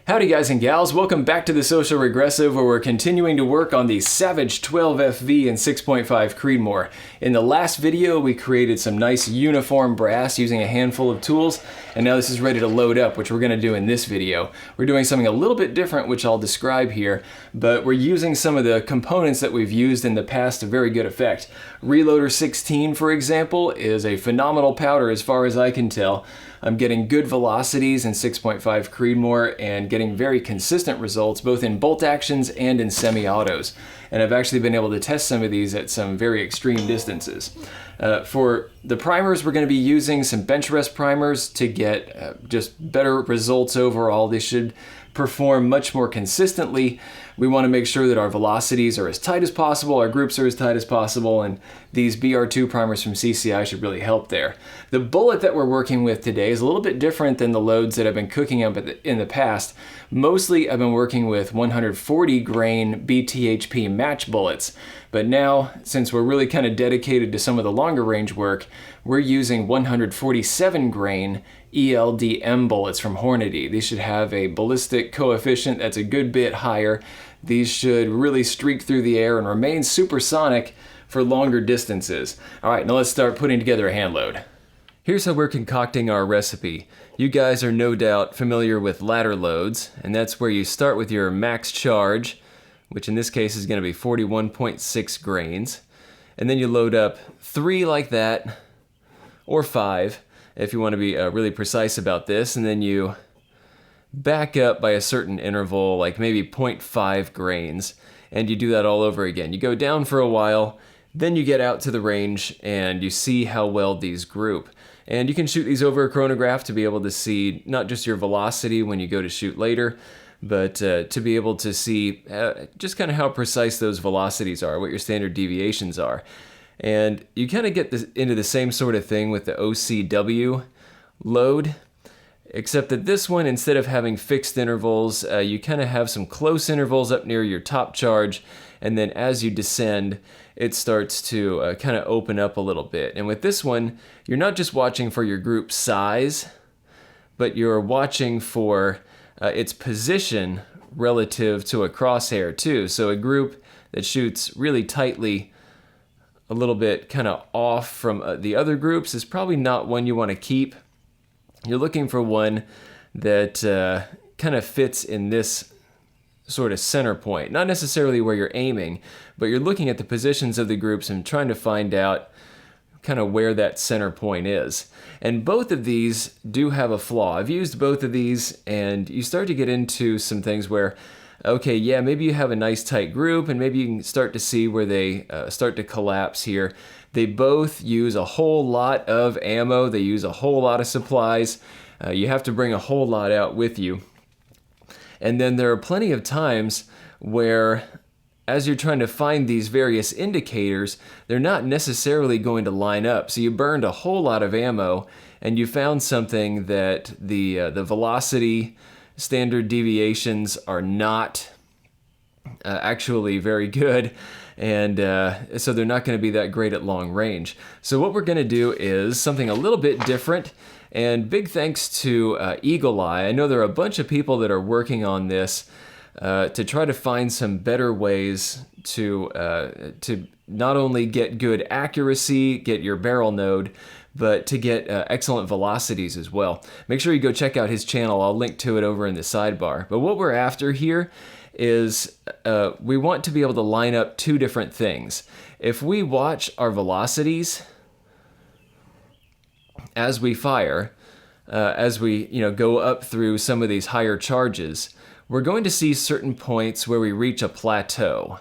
Howdy guys and gals, welcome back to the Social Regressive, where we're continuing to work on the Savage 12FV and 6.5 Creedmoor. In the last video we created some nice uniform brass using a handful of tools, and now this is ready to load up, which we're going to do in this video. We're doing something a little bit different, which I'll describe here, but we're using some of the components that we've used in the past to very good effect. Reloader 16, for example, is a phenomenal powder as far as I can tell. I'm getting good velocities in 6.5 Creedmoor and getting very consistent results both in bolt actions and in semi-autos. And I've actually been able to test some of these at some very extreme distances. For the primers, we're going to be using some bench rest primers to get just better results overall. They should perform much more consistently. We want to make sure that our velocities are as tight as possible, our groups are as tight as possible, and these BR2 primers from CCI should really help there. The bullet that we're working with today is a little bit different than the loads that I've been cooking up in the past. Mostly I've been working with 140 grain BTHP match bullets, but now, since we're really kind of dedicated to some of the longer range work, we're using 147 grain ELDM bullets from Hornady. These should have a ballistic coefficient that's a good bit higher. These should really streak through the air and remain supersonic for longer distances. All right, now let's start putting together a hand load. Here's how we're concocting our recipe. You guys are no doubt familiar with ladder loads, and that's where you start with your max charge, which in this case is going to be 41.6 grains, and then you load up 3 like that, or 5 if you want to be really precise about this, and then you back up by a certain interval, like maybe 0.5 grains, and you do that all over again. You go down for a while, then you get out to the range and you see how well these group. And you can shoot these over a chronograph to be able to see not just your velocity when you go to shoot later, but to be able to see just kind of how precise those velocities are, what your standard deviations are. And you kind of get this into the same sort of thing with the OCW load, except that this one, instead of having fixed intervals, you kind of have some close intervals up near your top charge, and then as you descend, it starts to kind of open up a little bit. And with this one, you're not just watching for your group size, but you're watching for its position relative to a crosshair too. So a group that shoots really tightly, a little bit kind of off from the other groups, is probably not one you want to keep. You're looking for one that kind of fits in this sort of center point. Not necessarily where you're aiming, but you're looking at the positions of the groups and trying to find out kind of where that center point is. And both of these do have a flaw. I've used both of these, and you start to get into some things where, okay, yeah, maybe you have a nice tight group, and maybe you can start to see where they start to collapse here. They both use a whole lot of ammo. They use a whole lot of supplies. You have to bring a whole lot out with you. And then there are plenty of times where, as you're trying to find these various indicators, they're not necessarily going to line up. So you burned a whole lot of ammo, and you found something that the velocity standard deviations are not actually very good, and so they're not going to be that great at long range. So what we're going to do is something a little bit different, and big thanks to Eagle Eye. I know there are a bunch of people that are working on this to try to find some better ways to not only get good accuracy, get your barrel node, but to get excellent velocities as well. Make sure you go check out his channel. I'll link to it over in the sidebar. But what we're after here is we want to be able to line up two different things. If we watch our velocities as we fire, as we go up through some of these higher charges, we're going to see certain points where we reach a plateau.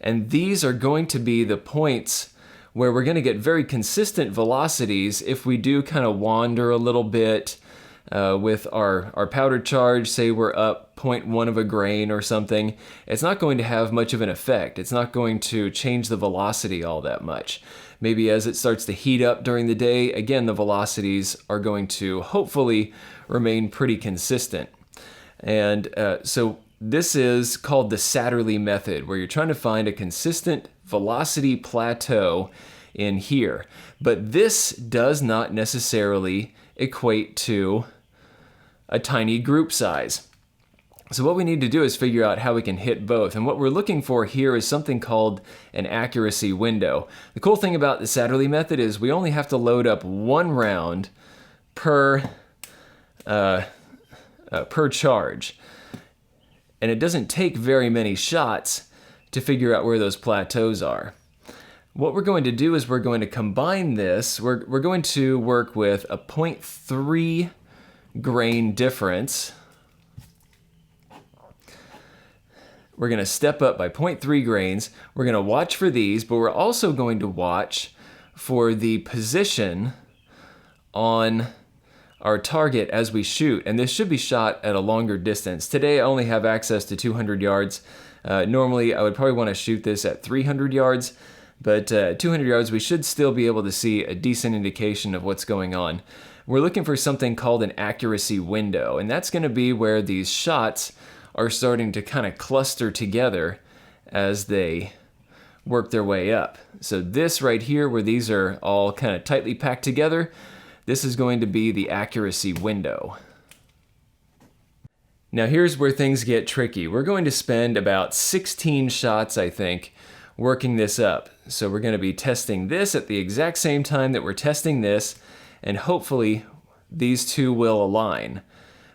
And these are going to be the points where we're going to get very consistent velocities if we do kind of wander a little bit with our powder charge. Say we're up 0.1 of a grain or something. It's not going to have much of an effect. It's not going to change the velocity all that much. Maybe as it starts to heat up during the day, again, the velocities are going to hopefully remain pretty consistent. And so this is called the Satterley method, where you're trying to find a consistent velocity plateau in here. But this does not necessarily equate to a tiny group size. So what we need to do is figure out how we can hit both. And what we're looking for here is something called an accuracy window. The cool thing about the Satterley method is we only have to load up one round per charge. And it doesn't take very many shots to figure out where those plateaus are. What we're going to do is we're going to combine this. We're going to work with a 0.3 grain difference. We're going to step up by 0.3 grains. We're going to watch for these, but we're also going to watch for the position on our target as we shoot. And this should be shot at a longer distance. Today I only have access to 200 yards. Normally I would probably want to shoot this at 300 yards, but 200 yards we should still be able to see a decent indication of what's going on. We're looking for something called an accuracy window, and that's going to be where these shots are starting to kind of cluster together as they work their way up. So this right here, where these are all kind of tightly packed together, this is going to be the accuracy window. Now here's where things get tricky. We're going to spend about 16 shots, I think, working this up. So we're going to be testing this at the exact same time that we're testing this, and hopefully these two will align.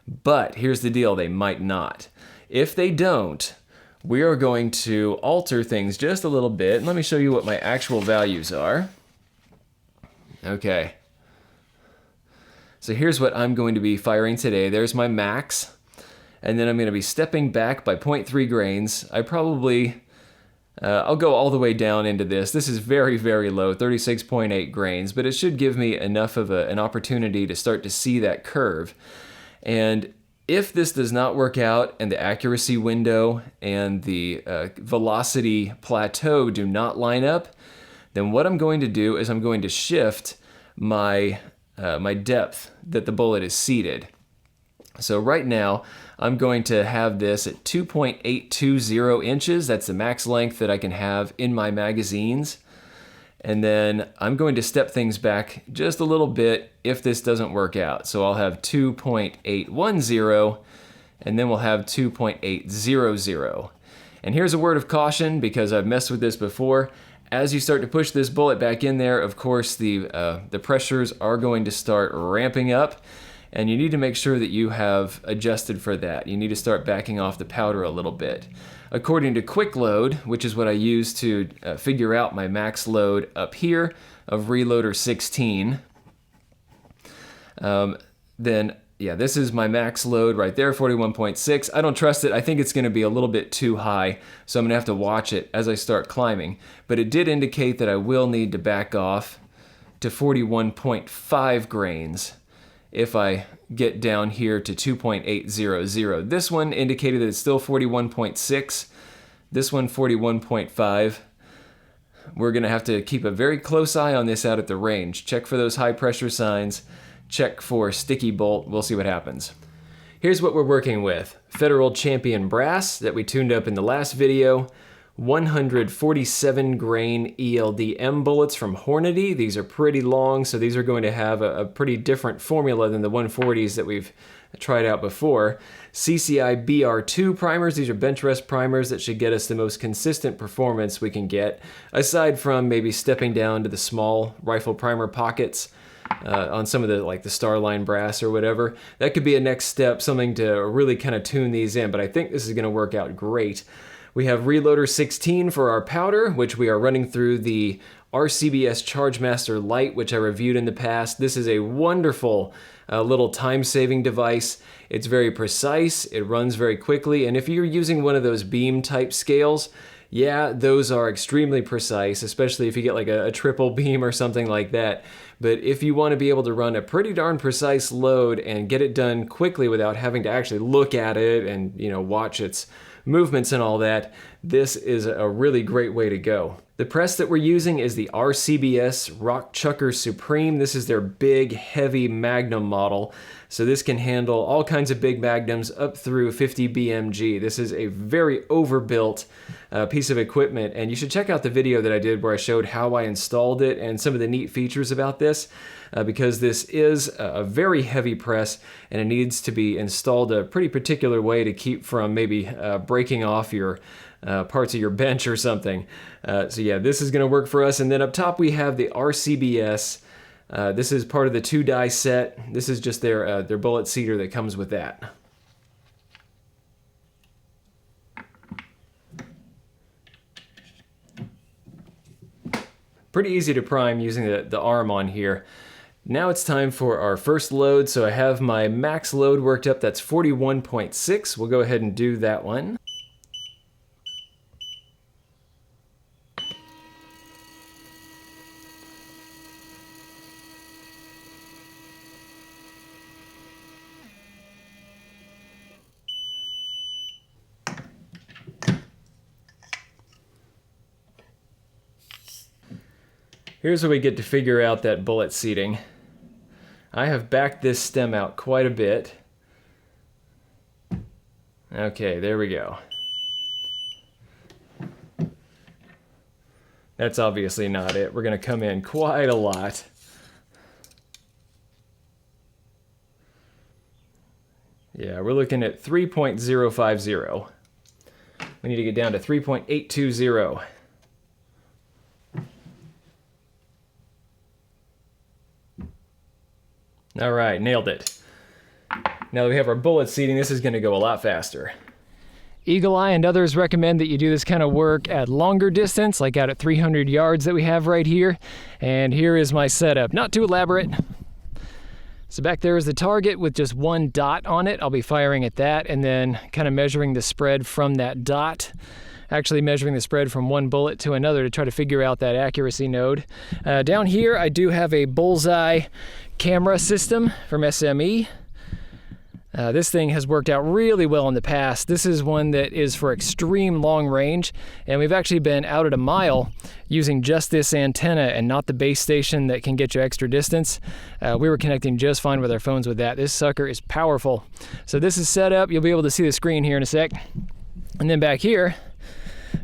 But here's the deal, they might not. If they don't, we are going to alter things just a little bit. And let me show you what my actual values are. Okay. So here's what I'm going to be firing today. There's my max. And then I'm going to be stepping back by 0.3 grains. I probably, I'll go all the way down into this. This is very, very low, 36.8 grains, but it should give me enough of an opportunity to start to see that curve. And if this does not work out and the accuracy window and the velocity plateau do not line up, then what I'm going to do is I'm going to shift my depth that the bullet is seated. So right now, I'm going to have this at 2.820 inches. That's the max length that I can have in my magazines. And then I'm going to step things back just a little bit if this doesn't work out. So I'll have 2.810, and then we'll have 2.800. And here's a word of caution, because I've messed with this before. As you start to push this bullet back in there, of course, the pressures are going to start ramping up, and you need to make sure that you have adjusted for that. You need to start backing off the powder a little bit. According to Quick Load, which is what I use to figure out my max load up here of Reloader 16, then yeah, this is my max load right there, 41.6. I don't trust it. I think it's going to be a little bit too high, so I'm going to have to watch it as I start climbing. But it did indicate that I will need to back off to 41.5 grains if I get down here to 2.800. This one indicated that it's still 41.6. This one 41.5. We're going to have to keep a very close eye on this out at the range. Check for those high pressure signs. Check for sticky bolt. We'll see what happens. Here's what we're working with. Federal Champion brass that we tuned up in the last video. 147 grain ELD-M bullets from Hornady. These are pretty long, so these are going to have a pretty different formula than the 140s that we've tried out before. CCI BR2 primers. These are bench rest primers that should get us the most consistent performance we can get, aside from maybe stepping down to the small rifle primer pockets on some of the like the Starline brass or whatever. That could be a next step, something to really kind of tune these in, but I think this is going to work out great. We have Reloader 16 for our powder, which we are running through the RCBS Chargemaster Lite, which I reviewed in the past. This is a wonderful little time-saving device. It's very precise, it runs very quickly, and if you're using one of those beam type scales, yeah, those are extremely precise, especially if you get like a triple beam or something like that. But if you want to be able to run a pretty darn precise load and get it done quickly without having to actually look at it and, you know, watch its movements and all that, this is a really great way to go. The press that we're using is the RCBS Rock Chucker Supreme. This is their big, heavy Magnum model. So this can handle all kinds of big Magnums up through 50 BMG. This is a very overbuilt piece of equipment, and you should check out the video that I did where I showed how I installed it and some of the neat features about this, because this is a very heavy press and it needs to be installed a pretty particular way to keep from maybe breaking off your parts of your bench or something. So yeah, this is gonna work for us. And then up top we have the RCBS. This is part of the 2-die set. This is just their bullet seater that comes with that. Pretty easy to prime using the arm on here. Now it's time for our first load. So I have my max load worked up. That's 41.6. We'll go ahead and do that one. Here's where we get to figure out that bullet seating. I have backed this stem out quite a bit. Okay, there we go. That's obviously not it. We're gonna come in quite a lot. Yeah, we're looking at 3.050. We need to get down to 3.820. All right, nailed it. Now that we have our bullet seating, this is gonna go a lot faster. Eagle Eye and others recommend that you do this kind of work at longer distance, like out at 300 yards that we have right here. And here is my setup. Not too elaborate. So back there is the target with just one dot on it. I'll be firing at that and then kind of measuring the spread from that dot. Actually measuring the spread from one bullet to another to try to figure out that accuracy node. Down here I do have a bullseye camera system from SME. This thing has worked out really well in the past. This is one that is for extreme long range, and we've actually been out at a mile using just this antenna and not the base station that can get you extra distance. We were connecting just fine with our phones with that. This sucker is powerful. So this is set up. You'll be able to see the screen here in a sec. And then back here,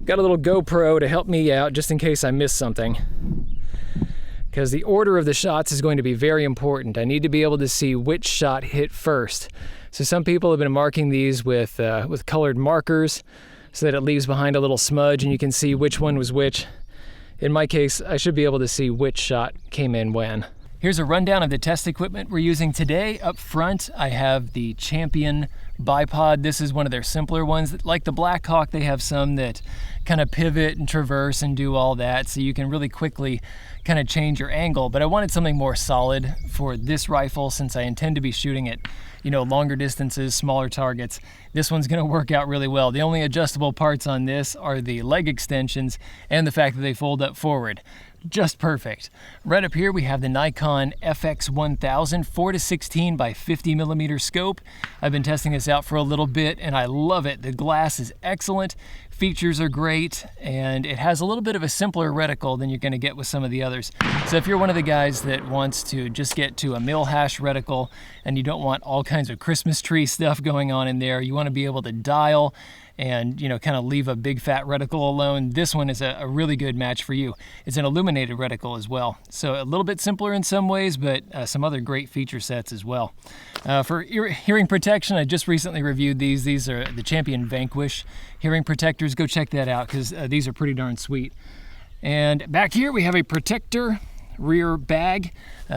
got a little GoPro to help me out just in case I miss something, because the order of the shots is going to be very important. I need to be able to see which shot hit first. So some people have been marking these with colored markers so that it leaves behind a little smudge and you can see which one was which. In my case, I should be able to see which shot came in when. Here's a rundown of the test equipment we're using today. Up front, I have the Champion bipod. This is one of their simpler ones. Like the Blackhawk, they have some that kind of pivot and traverse and do all that, so you can really quickly kind of change your angle. But I wanted something more solid for this rifle since I intend to be shooting at, longer distances, smaller targets. This one's gonna work out really well. The only adjustable parts on this are the leg extensions and the fact that they fold up forward. Just perfect. Right up here we have the Nikon FX1000 4-16 by 50 millimeter scope. I've been testing this out for a little bit and I love it. The glass is excellent, features are great, and it has a little bit of a simpler reticle than you're going to get with some of the others. So if you're one of the guys that wants to just get to a Milhash reticle and you don't want all kinds of Christmas tree stuff going on in there, you want to be able to dial and kind of leave a big fat reticle alone, this one is a really good match for you. It's an illuminated reticle as well, so a little bit simpler in some ways, but some other great feature sets as well. For hearing protection, I just recently reviewed these. These are the Champion Vanquish hearing protectors. Go check that out because these are pretty darn sweet. And back here we have a protector rear bag.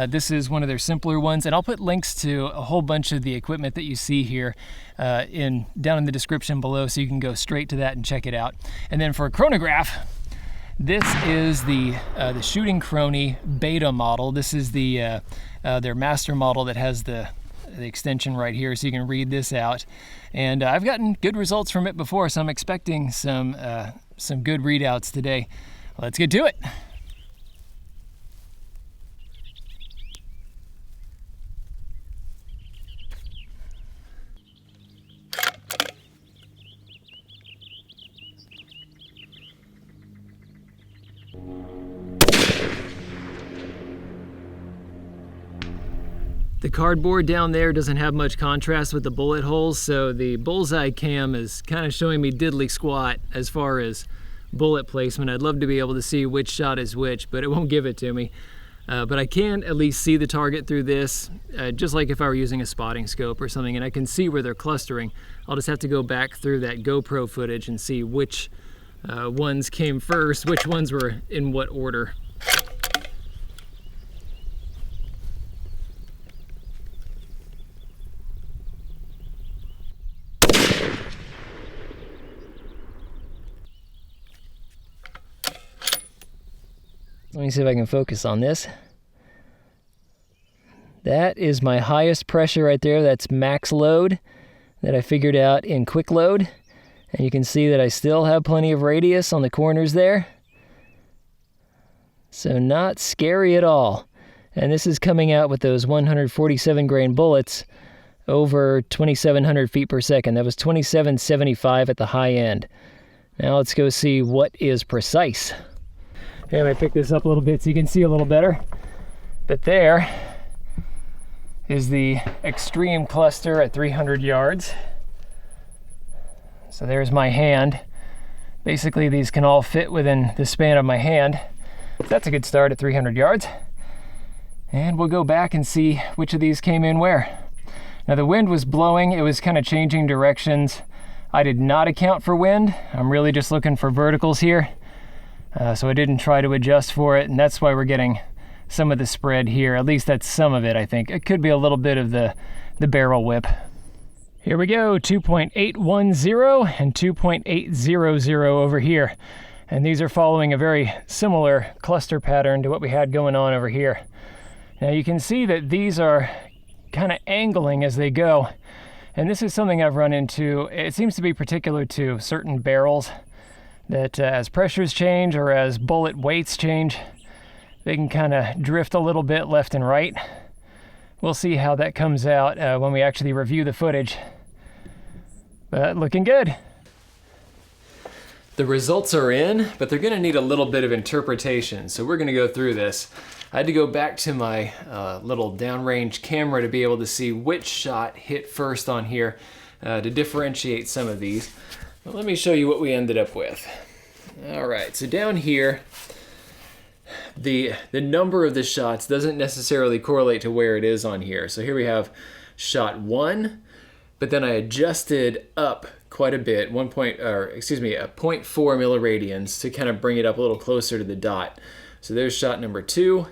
This is one of their simpler ones, and I'll put links to a whole bunch of the equipment that you see here down in the description below, so you can go straight to that and check it out. And then for a chronograph, this is the Shooting Crony beta model. This is their master model that has the extension right here, so you can read this out. And I've gotten good results from it before, so I'm expecting some good readouts today. Let's get to it. The cardboard down there doesn't have much contrast with the bullet holes, so the bullseye cam is kind of showing me diddly squat as far as bullet placement. I'd love to be able to see which shot is which, but it won't give it to me. But I can at least see the target through this, just like if I were using a spotting scope or something, and I can see where they're clustering. I'll just have to go back through that GoPro footage and see which ones came first, which ones were in what order. Let me see if I can focus on this. That is my highest pressure right there. That's max load that I figured out in quick load. And you can see that I still have plenty of radius on the corners there. So not scary at all. And this is coming out with those 147 grain bullets over 2,700 feet per second. That was 2775 at the high end. Now let's go see what is precise. Okay, I might pick this up a little bit so you can see a little better. But there is the extreme cluster at 300 yards. So there's my hand. Basically, these can all fit within the span of my hand. So that's a good start at 300 yards. And we'll go back and see which of these came in where. Now the wind was blowing, it was kind of changing directions. I did not account for wind. I'm really just looking for verticals here. So I didn't try to adjust for it, and that's why we're getting some of the spread here. At least that's some of it, I think. It could be a little bit of the barrel whip. Here we go, 2.810 and 2.800 over here. And these are following a very similar cluster pattern to what we had going on over here. Now you can see that these are kind of angling as they go. And this is something I've run into. It seems to be particular to certain barrels, that as pressures change or as bullet weights change, they can kind of drift a little bit left and right. We'll see how that comes out when we actually review the footage. But looking good. The results are in, but they're gonna need a little bit of interpretation, so we're gonna go through this. I had to go back to my little downrange camera to be able to see which shot hit first on here to differentiate some of these. But let me show you what we ended up with. All right, so down here, the number of the shots doesn't necessarily correlate to where it is on here. So here we have shot 1, but then I adjusted up quite a bit, 0.4 milliradians to kind of bring it up a little closer to the dot. So there's shot number 2,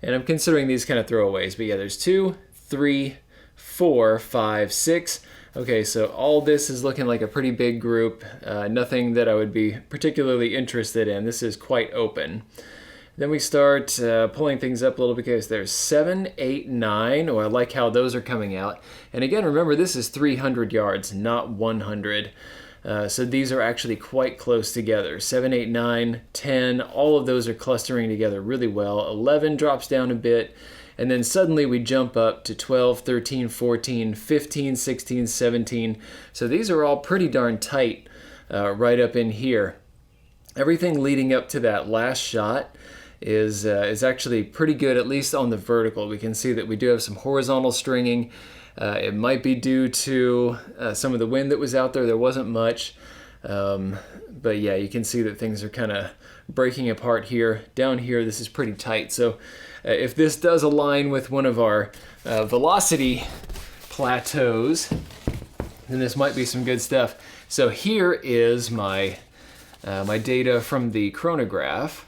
and I'm considering these kind of throwaways, but yeah, there's 2, 3, 4, 5, 6. Okay, so all this is looking like a pretty big group, nothing that I would be particularly interested in. This is quite open. Then we start pulling things up a little because there's 7, 8, 9. Oh, I like how those are coming out. And again, remember, this is 300 yards, not 100. So these are actually quite close together. 7, 8, 9, 10, all of those are clustering together really well. 11 drops down a bit. And then suddenly we jump up to 12, 13, 14, 15, 16, 17. So these are all pretty darn tight right up in here. Everything leading up to that last shot is actually pretty good, at least on the vertical. We can see that we do have some horizontal stringing. It might be due to some of the wind that was out there. There wasn't much. But yeah, you can see that things are kind of breaking apart here. Down here, this is pretty tight. So if this does align with one of our velocity plateaus, then this might be some good stuff. So here is my my data from the chronograph.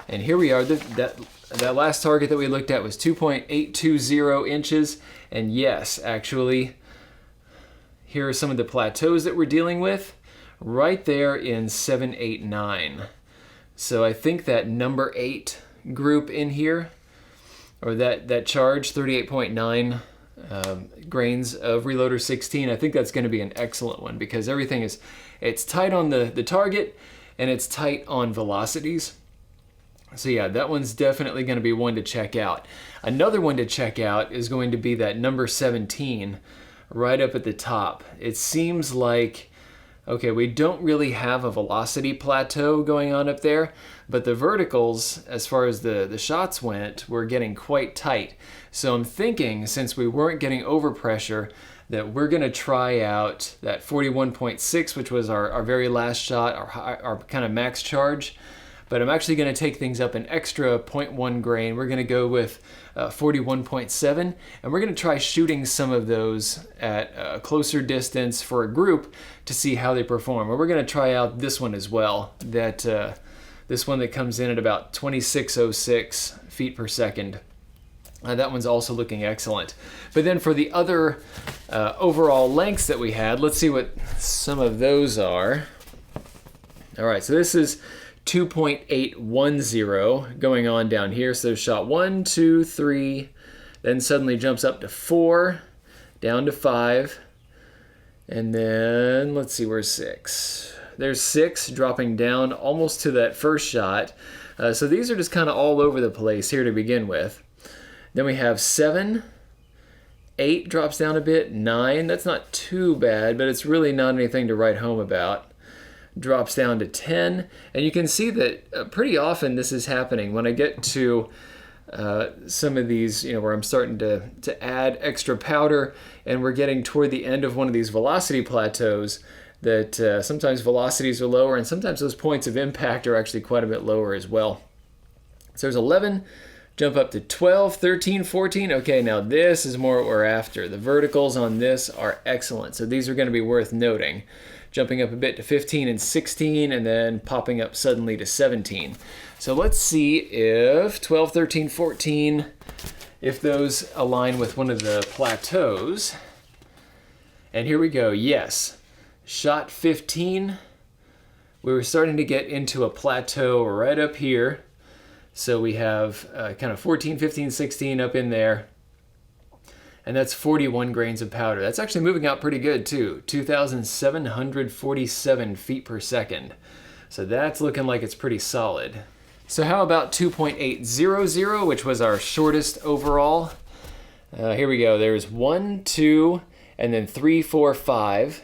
And here we are. That last target that we looked at was 2.820 inches. And yes, actually, here are some of the plateaus that we're dealing with right there in 7, 8, 9. So I think that number 8 group in here, or that charge, 38.9 grains of Reloader 16, I think that's going to be an excellent one because everything it's tight on the target and it's tight on velocities. So yeah, that one's definitely going to be one to check out. Another one to check out is going to be that number 17 right up at the top. It seems like Okay, we don't really have a velocity plateau going on up there, but the verticals, as far as the shots went, were getting quite tight. So I'm thinking, since we weren't getting overpressure, that we're going to try out that 41.6, which was our very last shot, our kind of max charge. But I'm actually going to take things up an extra 0.1 grain. We're going to go with 41.7, and we're going to try shooting some of those at a closer distance for a group to see how they perform. And we're going to try out this one as well, this one that comes in at about 2606 feet per second. That one's also looking excellent. But then for the other overall lengths that we had, let's see what some of those are. All right, so this is 2.810 going on down here. So shot 1, 2, 3, then suddenly jumps up to 4, down to 5, and then let's see, where's 6? There's 6 dropping down almost to that first shot. So these are just kind of all over the place here to begin with. Then we have 7, 8 drops down a bit, 9, that's not too bad, but it's really not anything to write home about. Drops down to 10, and you can see that pretty often this is happening when I get to some of these, where I'm starting to add extra powder and we're getting toward the end of one of these velocity plateaus, that sometimes velocities are lower and sometimes those points of impact are actually quite a bit lower as well. So there's 11, jump up to 12, 13, 14. Okay, now this is more what we're after. The verticals on this are excellent, so these are going to be worth noting. Jumping up a bit to 15 and 16, and then popping up suddenly to 17. So let's see if 12, 13, 14, if those align with one of the plateaus. And here we go, yes. Shot 15, we were starting to get into a plateau right up here. So we have kind of 14, 15, 16 up in there. And that's 41 grains of powder. That's actually moving out pretty good too, 2,747 feet per second. So that's looking like it's pretty solid. So how about 2.800, which was our shortest overall? Here we go, there's 1, 2, and then 3, 4, 5.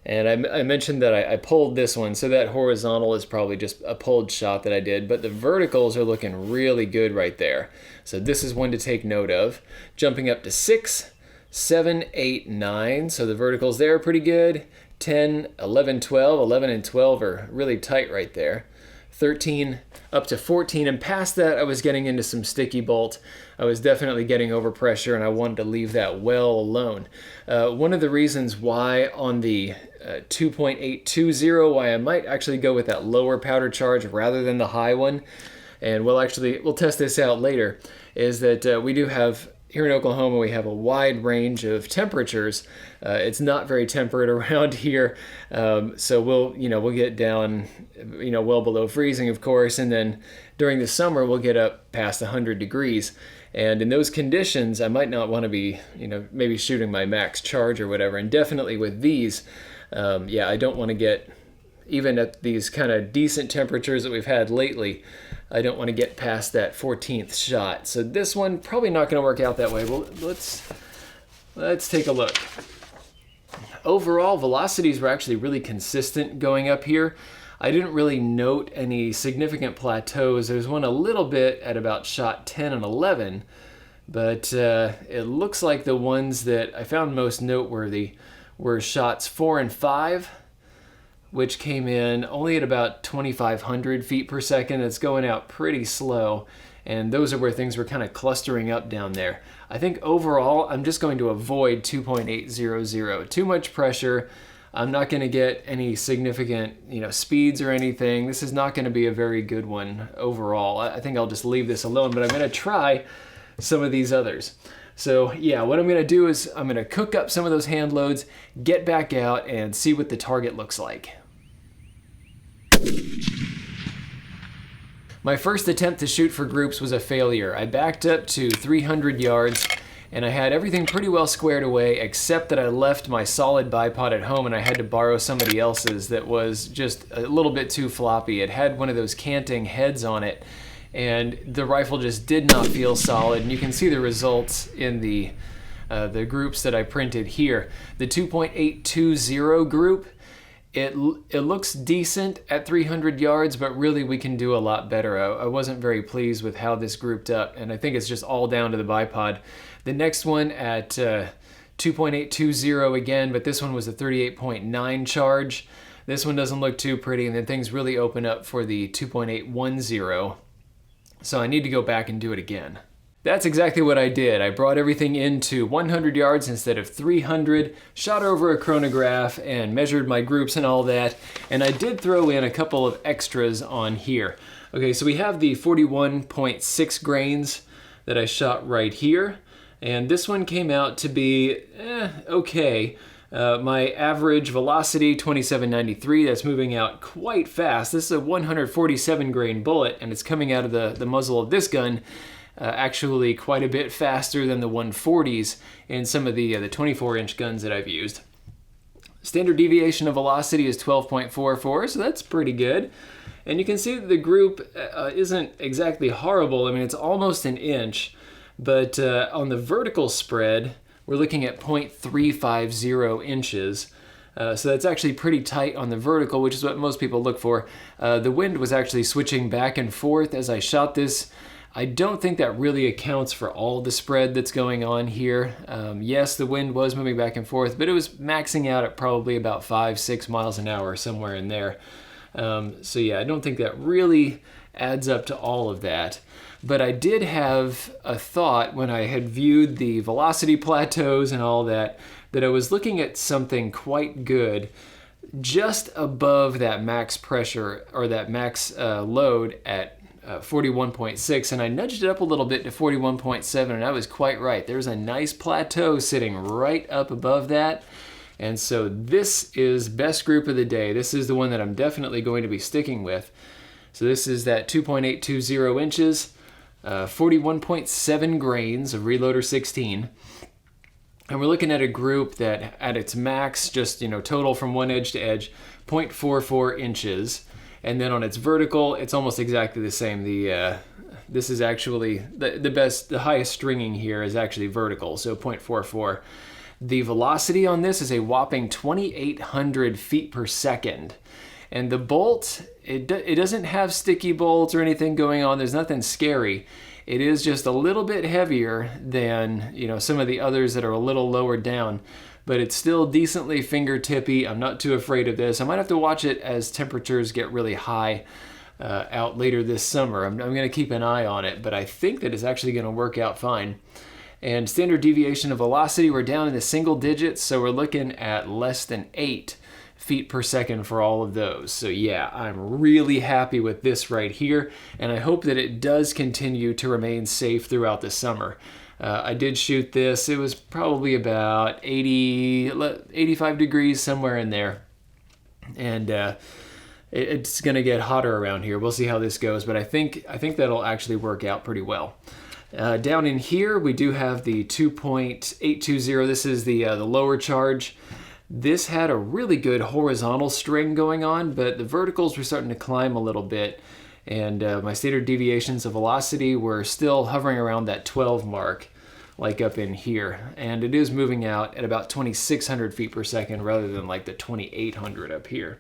And I mentioned that I pulled this one, so that horizontal is probably just a pulled shot that I did, but the verticals are looking really good right there. So this is one to take note of. Jumping up to 6, 7, 8, 9, so the verticals there are pretty good. 10, 11, 12, 11 and 12 are really tight right there. 13 up to 14, and past that I was getting into some sticky bolt. I was definitely getting overpressure and I wanted to leave that well alone. One of the reasons why on the 2.820, why I might actually go with that lower powder charge rather than the high one, and we'll test this out later, is that we do have, here in Oklahoma, we have a wide range of temperatures. It's not very temperate around here, so we'll get down, well below freezing, of course, and then during the summer we'll get up past 100 degrees. And in those conditions, I might not want to be, maybe shooting my max charge or whatever. And definitely with these, I don't want to get, even at these kind of decent temperatures that we've had lately, I don't want to get past that 14th shot. So this one probably not going to work out that way. Well, let's take a look. Overall, velocities were actually really consistent going up here. I didn't really note any significant plateaus. There's one a little bit at about shot 10 and 11, but it looks like the ones that I found most noteworthy were shots 4 and 5, which came in only at about 2,500 feet per second. It's going out pretty slow, and those are where things were kind of clustering up down there. I think overall, I'm just going to avoid 2.800. Too much pressure. I'm not going to get any significant, speeds or anything. This is not going to be a very good one overall. I think I'll just leave this alone, but I'm going to try some of these others. So yeah, what I'm going to do is I'm going to cook up some of those hand loads, get back out, and see what the target looks like. My first attempt to shoot for groups was a failure. I backed up to 300 yards and I had everything pretty well squared away, except that I left my solid bipod at home and I had to borrow somebody else's that was just a little bit too floppy. It had one of those canting heads on it, and the rifle just did not feel solid. And you can see the results in the groups that I printed here. The 2.820 group It looks decent at 300 yards, but really we can do a lot better. I wasn't very pleased with how this grouped up, and I think it's just all down to the bipod. The next one at 2.820 again, but this one was a 38.9 charge. This one doesn't look too pretty, and then things really open up for the 2.810. So I need to go back and do it again. That's exactly what I did. I brought everything into 100 yards instead of 300, shot over a chronograph and measured my groups and all that, and I did throw in a couple of extras on here. Okay, so we have the 41.6 grains that I shot right here, and this one came out to be okay. My average velocity, 2793, that's moving out quite fast. This is a 147 grain bullet, and it's coming out of the muzzle of this gun actually quite a bit faster than the 140s in some of the 24-inch guns that I've used. Standard deviation of velocity is 12.44, so that's pretty good. And you can see that the group isn't exactly horrible. I mean, it's almost an inch, but on the vertical spread, we're looking at 0.350 inches. So that's actually pretty tight on the vertical, which is what most people look for. The wind was actually switching back and forth as I shot this. I don't think that really accounts for all the spread that's going on here. Yes, the wind was moving back and forth, but it was maxing out at probably about 5-6 miles an hour, somewhere in there. So yeah, I don't think that really adds up to all of that. But I did have a thought when I had viewed the velocity plateaus and all that I was looking at something quite good just above that max pressure or that max load at 41.6, and I nudged it up a little bit to 41.7, and I was quite right. There's a nice plateau sitting right up above that, and so this is best group of the day. This is the one that I'm definitely going to be sticking with. So this is that 2.820 inches, 41.7 grains of Reloader 16, and we're looking at a group that at its max, just total from one edge to edge, 0.44 inches. And then on its vertical, it's almost exactly the same. This is actually the highest stringing here is actually vertical, so 0.44. The velocity on this is a whopping 2,800 feet per second. And the bolt, it doesn't have sticky bolts or anything going on. There's nothing scary. It is just a little bit heavier than some of the others that are a little lower down. But it's still decently fingertippy. I'm not too afraid of this. I might have to watch it as temperatures get really high out later this summer. I'm going to keep an eye on it, but I think that it's actually going to work out fine. And standard deviation of velocity, we're down in the single digits, so we're looking at less than 8 feet per second for all of those. So yeah, I'm really happy with this right here, and I hope that it does continue to remain safe throughout the summer. I did shoot this. It was probably about 85 degrees, somewhere in there. And it's going to get hotter around here. We'll see how this goes, but I think that'll actually work out pretty well. Down in here, we do have the 2.820. This is the lower charge. This had a really good horizontal string going on, but the verticals were starting to climb a little bit. And my standard deviations of velocity were still hovering around that 12 mark, like up in here. And it is moving out at about 2,600 feet per second rather than like the 2,800 up here.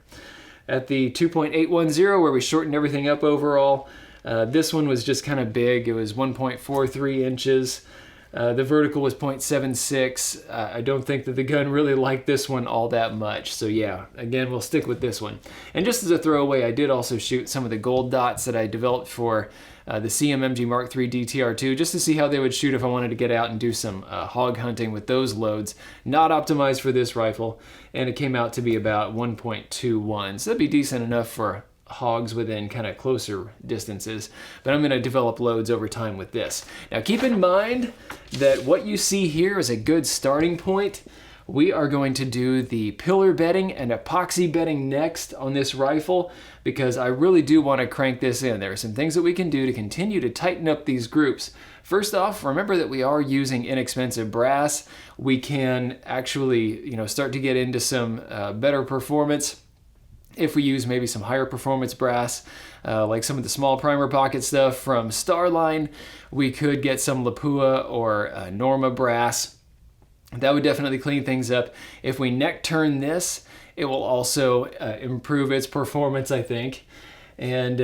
At the 2.810, where we shortened everything up overall, this one was just kind of big. It was 1.43 inches. The vertical was 0.76. I don't think that the gun really liked this one all that much. So yeah, again, we'll stick with this one. And just as a throwaway, I did also shoot some of the gold dots that I developed for the CMMG Mark III DTR2, just to see how they would shoot if I wanted to get out and do some hog hunting with those loads. Not optimized for this rifle, and it came out to be about 1.21. So that'd be decent enough for hogs within kind of closer distances, but I'm going to develop loads over time with this. Now keep in mind that what you see here is a good starting point. We are going to do the pillar bedding and epoxy bedding next on this rifle because I really do want to crank this in. There are some things that we can do to continue to tighten up these groups. First off, remember that we are using inexpensive brass. We can actually, start to get into some better performance if we use maybe some higher performance brass, like some of the small primer pocket stuff from Starline. We could get some Lapua or Norma brass. That would definitely clean things up. If we neck turn this, it will also improve its performance, I think. And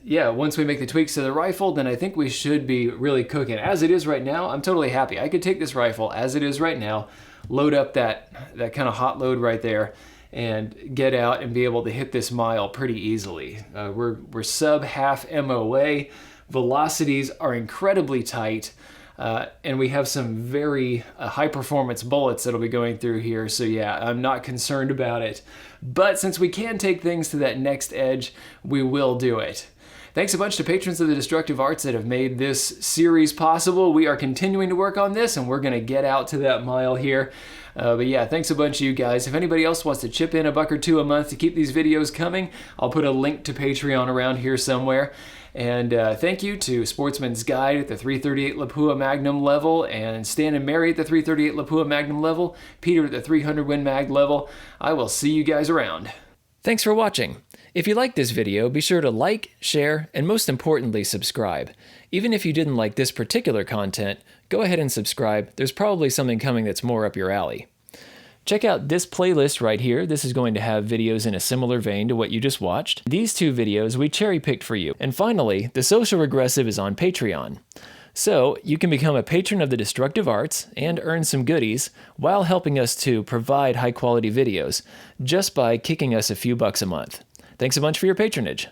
yeah, once we make the tweaks to the rifle, then I think we should be really cooking. As it is right now, I'm totally happy. I could take this rifle as it is right now, load up that kind of hot load right there, and get out and be able to hit this mile pretty easily. We're sub half MOA. Velocities are incredibly tight. And we have some very high performance bullets that'll be going through here. So yeah, I'm not concerned about it. But since we can take things to that next edge, we will do it. Thanks a bunch to patrons of the Destructive Arts that have made this series possible. We are continuing to work on this, and we're going to get out to that mile here. But yeah, thanks a bunch to you guys. If anybody else wants to chip in $1 or $2 a month to keep these videos coming, I'll put a link to Patreon around here somewhere. And thank you to Sportsman's Guide at the 338 Lapua Magnum level, and Stan and Mary at the 338 Lapua Magnum level, Peter at the 300 Win Mag level. I will see you guys around. Thanks for watching. If you liked this video, be sure to like, share, and most importantly, subscribe. Even if you didn't like this particular content, go ahead and subscribe. There's probably something coming that's more up your alley. Check out this playlist right here. This is going to have videos in a similar vein to what you just watched. These 2 videos we cherry-picked for you. And finally, The Social Regressive is on Patreon. So you can become a patron of the Destructive Arts and earn some goodies while helping us to provide high-quality videos just by kicking us a few bucks a month. Thanks a bunch for your patronage.